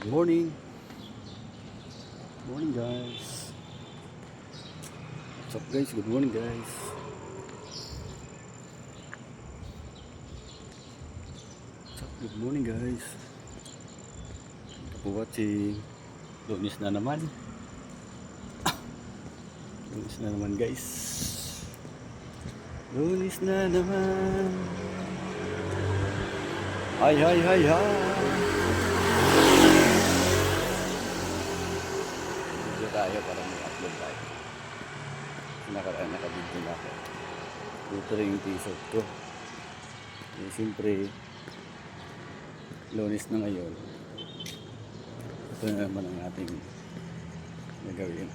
Morning. Morning guys. What's up guys? Good morning guys. What's up? Good morning guys. Ito po watching. Lunis na naman. Lunis na naman guys. Lunis na naman. Hi hi hi hi. Video tayo para may upload tayo. Nakaraan nakabidyo na ako. Ito rin yung t-shirt ko. Eh, siyempre Lunes na ngayon. Ito na naman ang ating gagawin.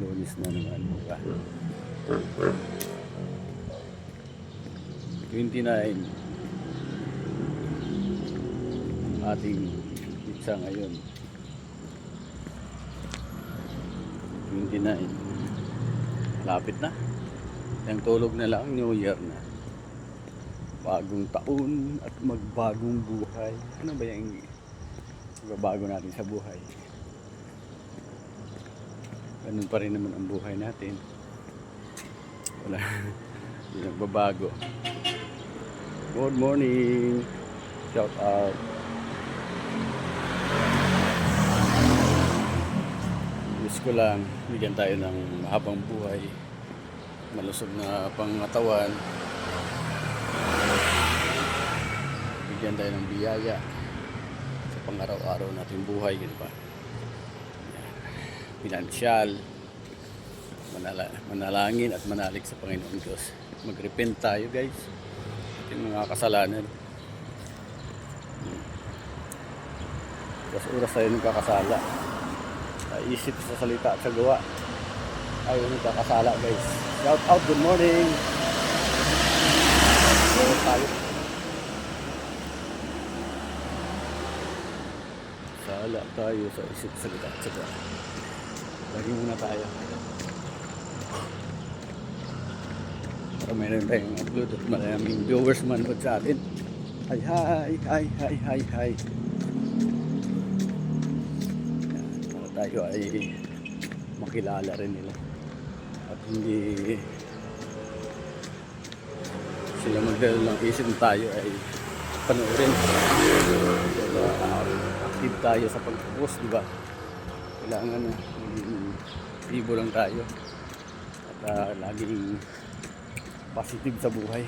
Lunes na naman, diba? 29 ating pizza ngayon. 29. Lapit na. Yung tulog na lang, New Year na. Bagong taon at magbagong buhay. Ano ba yung magbabago natin sa buhay? Ganun pa rin naman ang buhay natin. Wala. Hindi nagbabago. Good morning. Shout out. Wish ko lang bigyan tayo ng mahabang buhay, malusog na pangatawan, bigyan tayo ng biyaya sa pang-araw-araw nating buhay, di ba? Pinansyal, manalangin at manalig sa Panginoon Diyos. Mag-repent tayo guys, ating mga kasalanan. Kasi oras tayo nagkakasala. Isip sa salita at sa gawa ayaw nagkakasala guys. Shout out, good morning. Shout tayo. Sala tayo sa isip sa salita at sa gawa. Lagi muna tayo para mayroon tayong upload at maraming viewers manood sa atin. Hi hi hi hi hi hi. Tayo ay makilala rin nila at hindi sila magdala ng isip tayo ay panoorin. Diba, active tayo sa pag-post, diba? Kailangan active lang tayo at laging positive sa buhay.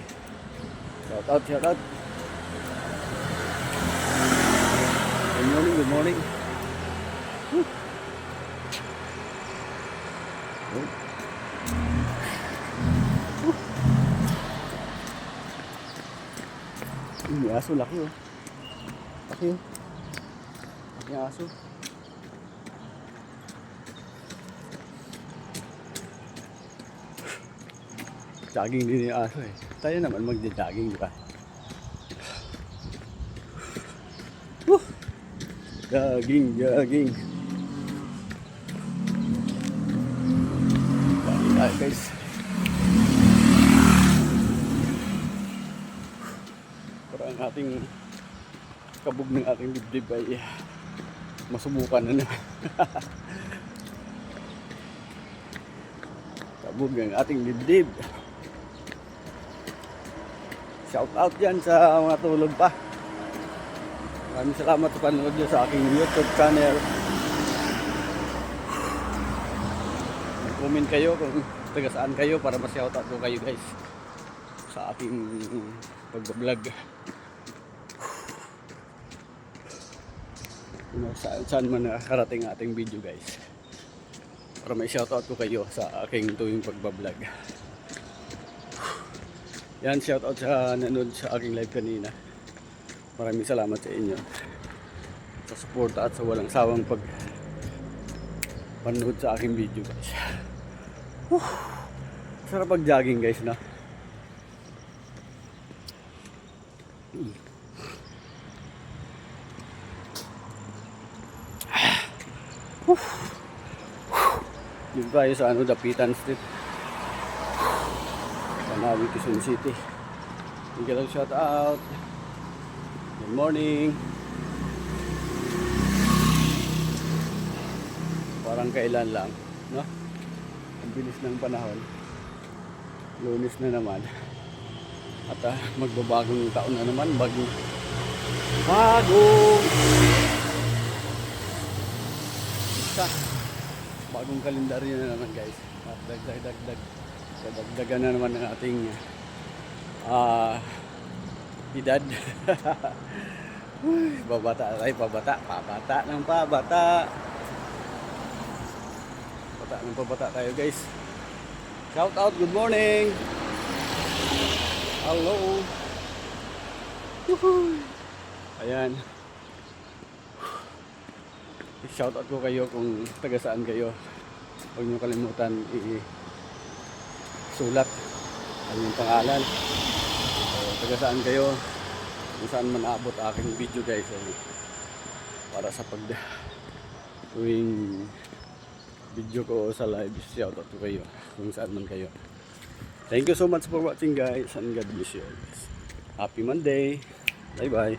Shout out, shout out. Good morning, good morning. Woo. May aso, laki oh. Laki oh. Laki ang aso. Jogging din yung aso eh. Tayo naman magja-jogging, di ba? Jogging, jogging. Jogging tayo guys. Ang ating kabog ng ating dibdib ay masubukan na naman. Kabog ng ating dibdib. Shout out yan sa mga tulog pa. Maraming salamat sa panonood nyo sa aking YouTube channel. Mag-comment kayo kung taga saan kayo para ma-shout out ko kayo guys sa aking pag-vlog. Saan man nakarating ating video guys para may shoutout ko kayo sa aking tuwing pagbablog. Yan, shoutout sa nanood sa aking live kanina. Maraming salamat sa inyo sa suporta at sa walang sawang panood sa aking video guys. Sarap pag jogging guys na. Dito tayo sa Dapitan Street, Manawi, Quezon City. Bigyan lang shout out. Good morning. Parang kailan lang, no? Ang bilis ng panahon. Lunes na naman. At magbabagong taon na naman. Bagong bagong kalendaryo na naman, guys. At dagdag. Dagdagan na naman ng ating edad. Pabata ng pabata tayo, guys. Shout out, good morning. Hello. Woohoo. Ayan. Shout out ko kayo kung taga saan kayo. Huwag niyo kalimutan i-sulat ang inyong pangalan. So, taga saan kayo, kung saan man aabot aking video, guys, para sa tuwing video ko sa live, shout out ko kayo kung saan man kayo. Thank you so much for watching, guys, and God bless you. Happy Monday. Bye bye.